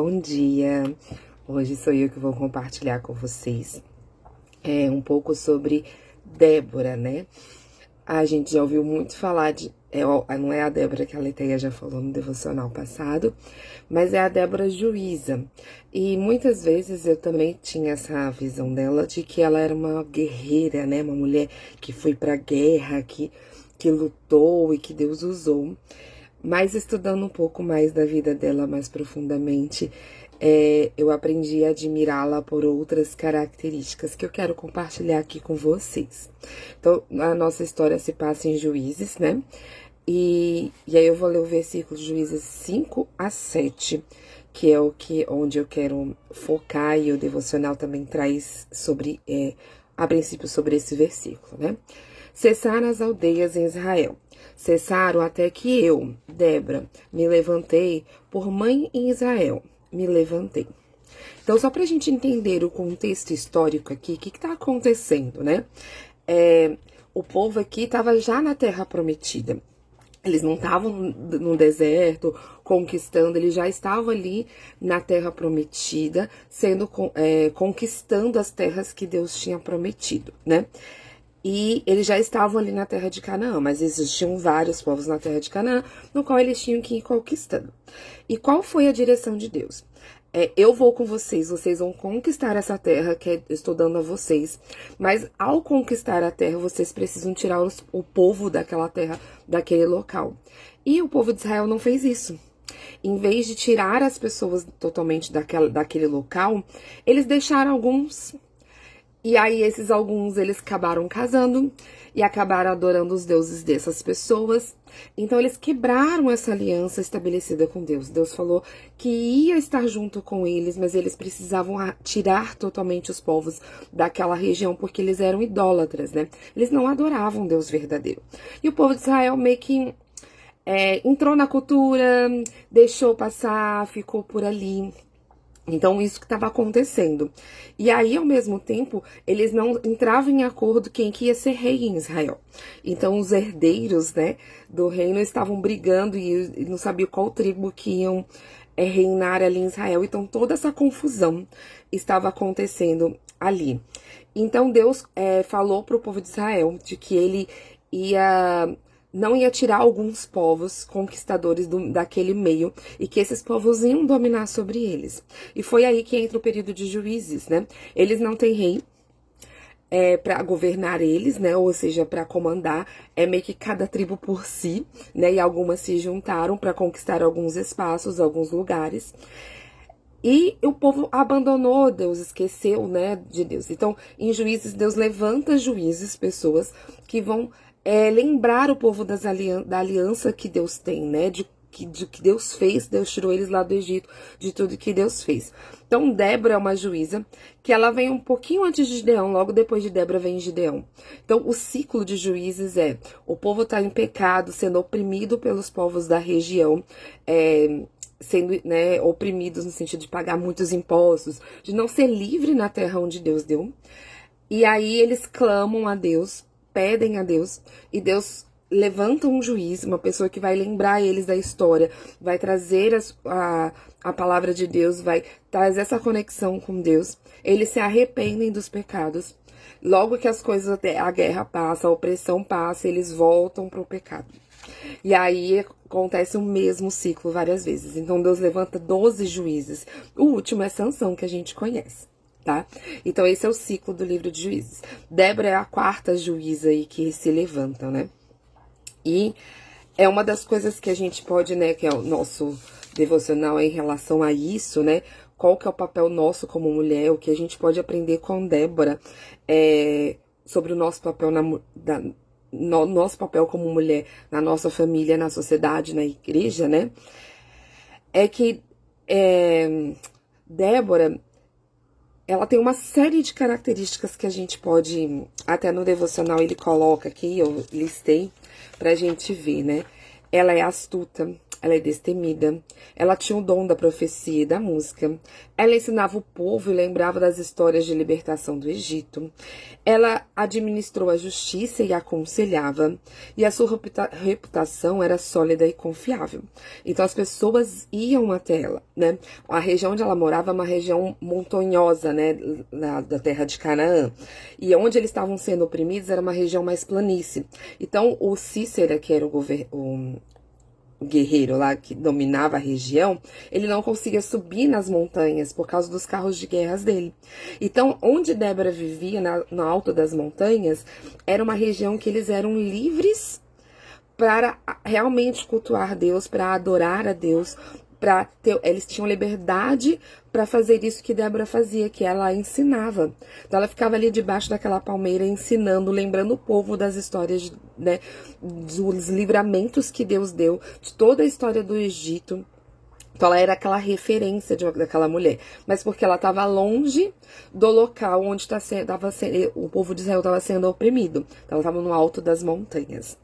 bom dia! Hoje sou eu que vou compartilhar com vocês um pouco sobre Débora, né? A gente já ouviu muito falar de... não é a Débora que a Leteia já falou no devocional passado, mas é a Débora juíza. E muitas vezes eu também tinha essa visão dela de que ela era uma guerreira, né? Uma mulher que foi pra guerra, que lutou e que Deus usou. Mas estudando um pouco mais da vida dela mais profundamente, eu aprendi a admirá-la por outras características que eu quero compartilhar aqui com vocês. Então, a nossa história se passa em Juízes, né? E aí eu vou ler o versículo de Juízes 5 a 7, que é onde eu quero focar, e o devocional também traz a princípio sobre esse versículo, né? Cessaram as aldeias em Israel. Cessaram até que eu, Débora, me levantei por mãe em Israel. Me levantei. Então, só pra gente entender o contexto histórico aqui, o que tá acontecendo, né? O povo aqui estava já na Terra Prometida. Eles não estavam no deserto conquistando, eles já estavam ali na Terra Prometida, conquistando as terras que Deus tinha prometido, né? E eles já estavam ali na terra de Canaã, mas existiam vários povos na terra de Canaã, no qual eles tinham que ir conquistando. E qual foi a direção de Deus? Eu vou com vocês vão conquistar essa terra que eu estou dando a vocês, mas ao conquistar a terra, vocês precisam tirar o povo daquela terra, daquele local. E o povo de Israel não fez isso. Em vez de tirar as pessoas totalmente daquele local, eles deixaram alguns. E aí, esses alguns, eles acabaram casando e acabaram adorando os deuses dessas pessoas. Então, eles quebraram essa aliança estabelecida com Deus. Deus falou que ia estar junto com eles, mas eles precisavam tirar totalmente os povos daquela região, porque eles eram idólatras, né? Eles não adoravam Deus verdadeiro. E o povo de Israel meio que entrou na cultura, deixou passar, ficou por ali. Então, isso que estava acontecendo. E aí, ao mesmo tempo, eles não entravam em acordo quem que ia ser rei em Israel. Então, os herdeiros, né, do reino estavam brigando e não sabiam qual tribo que iam reinar ali em Israel. Então, toda essa confusão estava acontecendo ali. Então, Deus falou para o povo de Israel de que ele não ia tirar alguns povos conquistadores daquele meio e que esses povos iam dominar sobre eles. E foi aí que entra o período de juízes, né? Eles não têm rei para governar eles, né? Ou seja, para comandar, meio que cada tribo por si, né? E algumas se juntaram para conquistar alguns espaços, alguns lugares. E o povo abandonou Deus, esqueceu, né, de Deus. Então, em Juízes, Deus levanta juízes, pessoas que vão lembrar o povo da aliança que Deus tem, né, de que Deus fez. Deus tirou eles lá do Egito, de tudo que Deus fez. Então, Débora é uma juíza, que ela vem um pouquinho antes de Gideão, logo depois de Débora vem Gideão. Então, o ciclo de juízes o povo tá em pecado, sendo oprimido pelos povos da região, sendo, né, oprimidos no sentido de pagar muitos impostos, de não ser livre na terra onde Deus deu. E aí eles clamam a Deus, pedem a Deus, e Deus levanta um juiz, uma pessoa que vai lembrar eles da história, vai trazer a palavra de Deus, vai trazer essa conexão com Deus. Eles se arrependem dos pecados. Logo que as coisas, a guerra passa, a opressão passa, eles voltam para o pecado. E aí acontece o mesmo ciclo várias vezes. Então, Deus levanta 12 juízes. O último é Sansão, que a gente conhece, tá? Então, esse é o ciclo do livro de Juízes. Débora é a quarta juíza aí que se levanta, né? E é uma das coisas que a gente pode, né, que é o nosso devocional em relação a isso, né? Qual que é o papel nosso como mulher, o que a gente pode aprender com Débora sobre o nosso papel nosso papel como mulher na nossa família, na sociedade, na igreja, né? É que Débora, ela tem uma série de características que a gente pode, até no devocional ele coloca aqui, eu listei pra gente ver, né? Ela é astuta, ela é destemida, ela tinha o dom da profecia e da música, ela ensinava o povo e lembrava das histórias de libertação do Egito, ela administrou a justiça e aconselhava, e a sua reputação era sólida e confiável. Então as pessoas iam até ela, né? A região onde ela morava é uma região montanhosa, né, da terra de Canaã, e onde eles estavam sendo oprimidos era uma região mais planície. Então o Cícera, que era o guerreiro lá que dominava a região, ele não conseguia subir nas montanhas por causa dos carros de guerras dele. Então, onde Débora vivia, no alto das montanhas, era uma região que eles eram livres para realmente cultuar Deus, para adorar a Deus, eles tinham liberdade para fazer isso que Débora fazia, que ela ensinava. Então ela ficava ali debaixo daquela palmeira ensinando, lembrando o povo das histórias, né, dos livramentos que Deus deu, de toda a história do Egito. Então ela era aquela referência daquela mulher, mas porque ela estava longe do local onde o povo de Israel estava sendo oprimido. Então ela estava no alto das montanhas.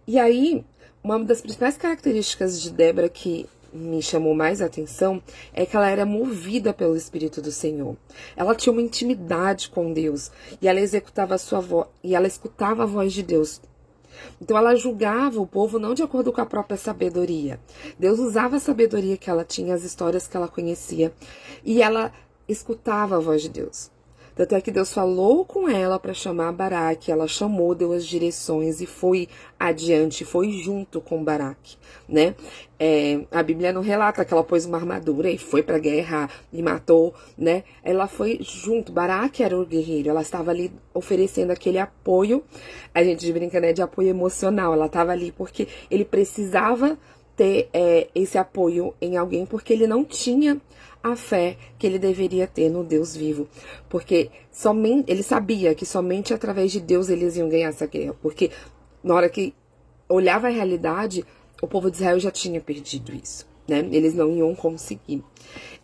E aí, uma das principais características de Débora que me chamou mais a atenção é que ela era movida pelo Espírito do Senhor. Ela tinha uma intimidade com Deus e ela executava a sua voz e ela escutava a voz de Deus. Então ela julgava o povo não de acordo com a própria sabedoria. Deus usava a sabedoria que ela tinha, as histórias que ela conhecia, e ela escutava a voz de Deus. Tanto é que Deus falou com ela para chamar Baraque, ela chamou, deu as direções e foi adiante, foi junto com Baraque, né? A Bíblia não relata que ela pôs uma armadura e foi pra guerra e matou, né? Ela foi junto, Baraque era o guerreiro, ela estava ali oferecendo aquele apoio, a gente brinca, né, de apoio emocional, ela estava ali porque ele precisava ter esse apoio em alguém, porque ele não tinha a fé que ele deveria ter no Deus vivo, porque ele sabia que somente através de Deus eles iam ganhar essa guerra, porque na hora que olhava a realidade, o povo de Israel já tinha perdido isso, né? Eles não iam conseguir.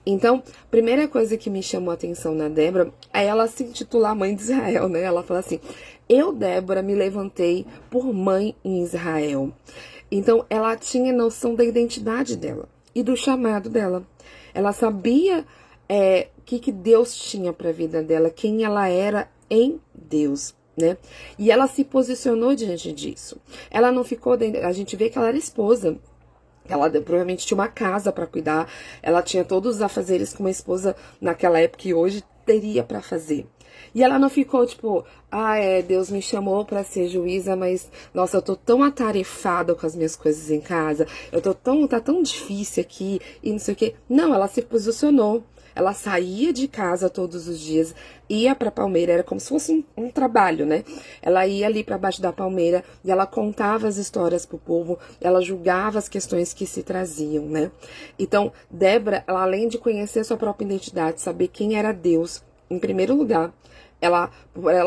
Então, primeira coisa que me chamou a atenção na Débora é ela se intitular mãe de Israel, né? Ela fala assim: eu, Débora, me levantei por mãe em Israel. Então, ela tinha noção da identidade dela e do chamado dela. Ela sabia o que Deus tinha para a vida dela, quem ela era em Deus, né? E ela se posicionou diante disso. Ela não ficou dentro. A gente vê que ela era esposa. Ela provavelmente tinha uma casa para cuidar. Ela tinha todos os afazeres que uma esposa naquela época e hoje teria para fazer. E ela não ficou tipo, Deus me chamou para ser juíza, mas, nossa, eu tô tão atarefada com as minhas coisas em casa, tá tão difícil aqui, e não sei o quê. Não, ela se posicionou. Ela saía de casa todos os dias, ia pra palmeira, era como se fosse um trabalho, né? Ela ia ali pra baixo da palmeira e ela contava as histórias pro povo, ela julgava as questões que se traziam, né? Então, Débora, ela, além de conhecer a sua própria identidade, saber quem era Deus, em primeiro lugar, ela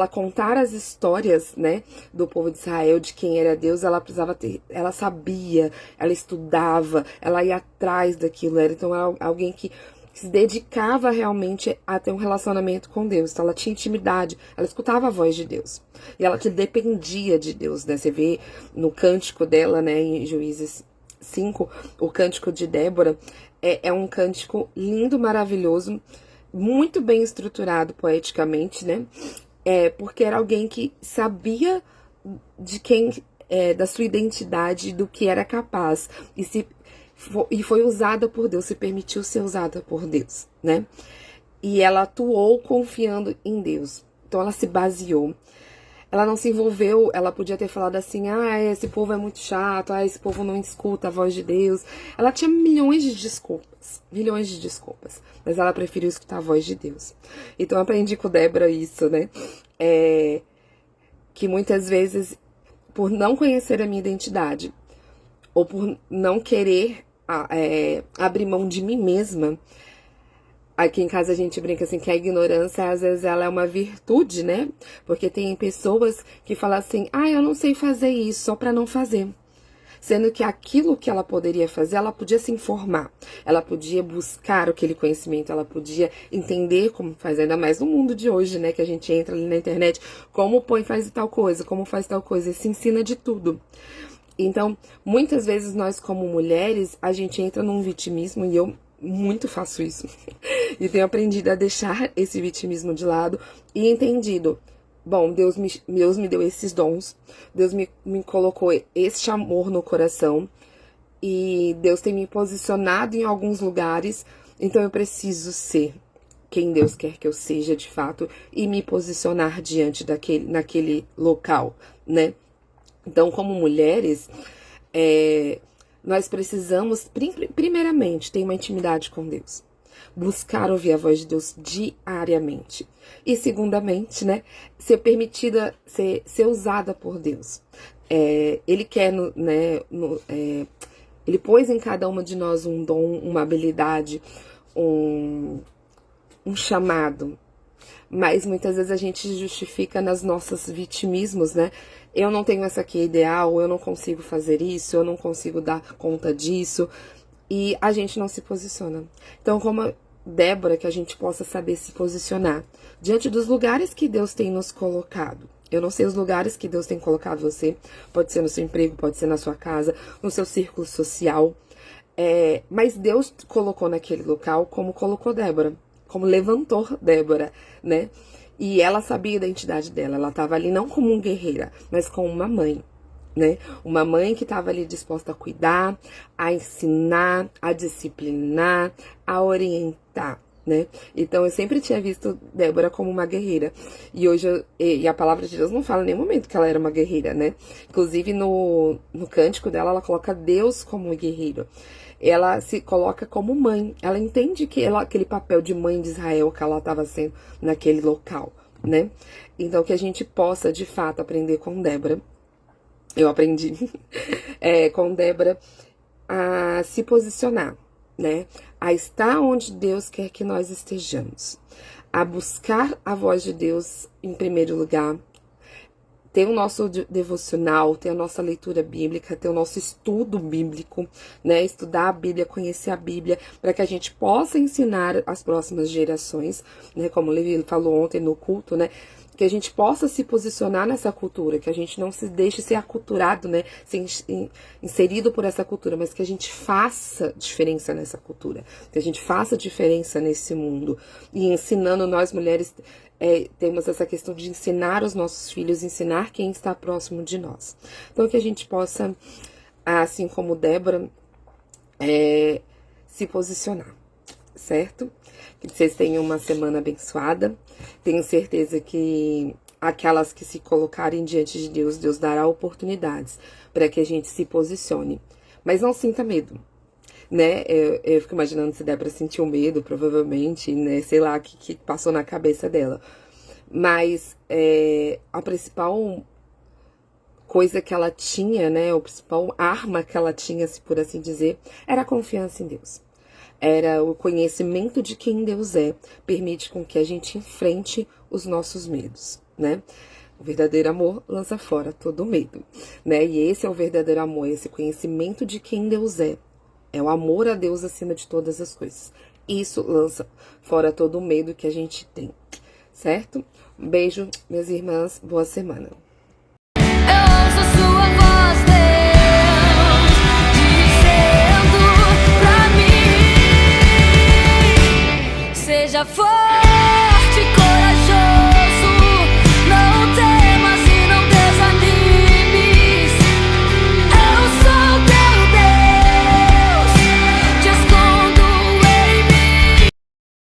contar as histórias, né, do povo de Israel, de quem era Deus, ela sabia, ela estudava, ela ia atrás daquilo, então era alguém que se dedicava realmente a ter um relacionamento com Deus. Então ela tinha intimidade, ela escutava a voz de Deus. E ela dependia de Deus, né? Você vê no cântico dela, né, em Juízes 5, o cântico de Débora, é um cântico lindo, maravilhoso, muito bem estruturado poeticamente, né? Porque era alguém que sabia da sua identidade, do que era capaz, e foi usada por Deus, se permitiu ser usada por Deus, né? E ela atuou confiando em Deus. Então ela se baseou. Ela não se envolveu, ela podia ter falado assim, esse povo é muito chato, esse povo não escuta a voz de Deus. Ela tinha milhões de desculpas, mas ela preferiu escutar a voz de Deus. Então eu aprendi com Débora isso, né? Que muitas vezes, por não conhecer a minha identidade, ou por não querer abrir mão de mim mesma. Aqui em casa a gente brinca assim que a ignorância, às vezes, ela é uma virtude, né? Porque tem pessoas que falam assim, eu não sei fazer isso, só pra não fazer. Sendo que aquilo que ela poderia fazer, ela podia se informar. Ela podia buscar aquele conhecimento, ela podia entender como faz, ainda mais no mundo de hoje, né? Que a gente entra ali na internet, como faz tal coisa, e se ensina de tudo. Então, muitas vezes nós como mulheres, a gente entra num vitimismo, e eu muito faço isso. E tenho aprendido a deixar esse vitimismo de lado e entendido, bom, Deus me deu esses dons, Deus me colocou este amor no coração, e Deus tem me posicionado em alguns lugares, então eu preciso ser quem Deus quer que eu seja de fato e me posicionar diante naquele local, né? Então, como mulheres, nós precisamos, primeiramente, ter uma intimidade com Deus. Buscar ouvir a voz de Deus diariamente. E, segundamente, né, ser permitida, ser usada por Deus. Ele quer, Ele pôs em cada uma de nós um dom, uma habilidade, um chamado. Mas muitas vezes a gente justifica nas nossos vitimismos, né? Eu não tenho essa aqui ideal, eu não consigo fazer isso, eu não consigo dar conta disso. E a gente não se posiciona. Então, como Débora, que a gente possa saber se posicionar diante dos lugares que Deus tem nos colocado. Eu não sei os lugares que Deus tem colocado você. Pode ser no seu emprego, pode ser na sua casa, no seu círculo social. Mas Deus colocou naquele local como colocou Débora. Como levantou Débora, né? E ela sabia a identidade dela. Ela estava ali não como uma guerreira, mas como uma mãe, né? Uma mãe que estava ali disposta a cuidar, a ensinar, a disciplinar, a orientar, né? Então, eu sempre tinha visto Débora como uma guerreira. E hoje, e a palavra de Deus não fala em nenhum momento que ela era uma guerreira, né? Inclusive, no cântico dela, ela coloca Deus como um guerreiro. Ela se coloca como mãe. Ela entende que aquele papel de mãe de Israel que ela estava sendo naquele local, né? Então, que a gente possa, de fato, aprender com Débora. Eu aprendi com Débora a se posicionar, né? A estar onde Deus quer que nós estejamos. A buscar a voz de Deus em primeiro lugar. Ter o nosso devocional, ter a nossa leitura bíblica, ter o nosso estudo bíblico, né? Estudar a Bíblia, conhecer a Bíblia, para que a gente possa ensinar as próximas gerações, né? Como o Levi falou ontem no culto, né? Que a gente possa se posicionar nessa cultura, que a gente não se deixe ser aculturado, né? Ser inserido por essa cultura, mas que a gente faça diferença nessa cultura, que a gente faça diferença nesse mundo. E ensinando nós mulheres, temos essa questão de ensinar os nossos filhos, ensinar quem está próximo de nós. Então, que a gente possa, assim como Débora, se posicionar, certo? Que vocês tenham uma semana abençoada. Tenho certeza que aquelas que se colocarem diante de Deus, Deus dará oportunidades para que a gente se posicione. Mas não sinta medo, né? Eu fico imaginando se Débora sentiu medo, provavelmente, né? Sei lá o que passou na cabeça dela. Mas a principal coisa que ela tinha, né? A principal arma que ela tinha, se por assim dizer, era a confiança em Deus. Era o conhecimento de quem Deus é, permite com que a gente enfrente os nossos medos, né? O verdadeiro amor lança fora todo medo, né? E esse é o verdadeiro amor, esse conhecimento de quem Deus é. É o amor a Deus acima de todas as coisas. Isso lança fora todo o medo que a gente tem, certo? Um beijo, minhas irmãs, boa semana. Eu ouço a sua voz, Deus, dizendo pra mim, seja forte.